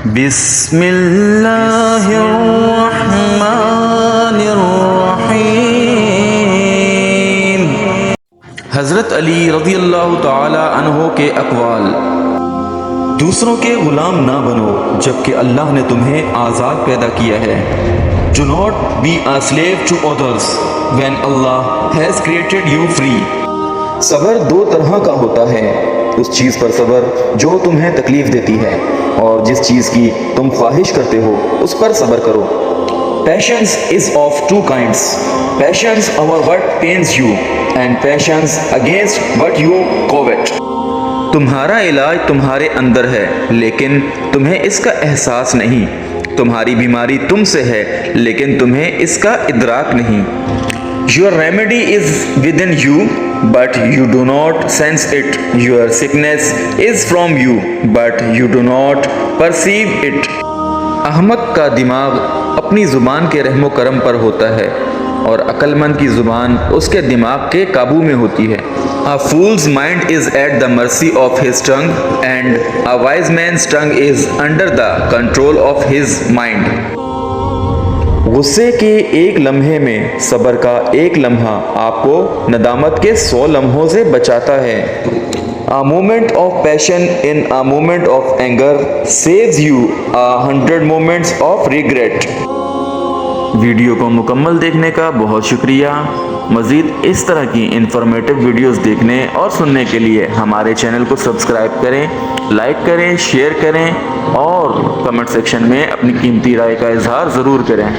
بسم اللہ الرحمن الرحیم۔ حضرت علی رضی اللہ تعالی عنہ کے اقوال: دوسروں کے غلام نہ بنو جبکہ اللہ نے تمہیں آزاد پیدا کیا ہے۔ Do not be a slave to others when Allah has created you free۔ صبر دو طرح کا ہوتا ہے، اس چیز پر صبر جو تمہیں تکلیف دیتی ہے، اور جس چیز کی تم خواہش کرتے ہو اس پر صبر کرو۔ Patience is of two kinds: patience over what pains you and patience against what you covet۔ تمہارا علاج تمہارے اندر ہے لیکن تمہیں اس کا احساس نہیں، تمہاری بیماری تم سے ہے لیکن تمہیں اس کا ادراک نہیں۔ Your remedy is within you but you do not sense it۔ Your sickness is from you but you do not perceive it۔ احمق کا دماغ اپنی زبان کے رحم و کرم پر ہوتا ہے اور عقل مند کی زبان اس کے دماغ کے قابو میں ہوتی ہے۔ A fool's mind is at the mercy of his tongue and a wise man's tongue is under the control of his mind۔ غصے کے ایک لمحے میں صبر کا ایک لمحہ آپ کو ندامت کے 100 لمحوں سے بچاتا ہے۔ A moment of passion in a moment of anger saves you 100 moments of regret۔ Video کو مکمل دیکھنے کا بہت شکریہ۔ مزید اس طرح کی انفارمیٹیو ویڈیوز دیکھنے اور سننے کے لیے ہمارے چینل کو سبسکرائب کریں، لائک کریں، شیئر کریں اور کمنٹ سیکشن میں اپنی قیمتی رائے کا اظہار ضرور کریں۔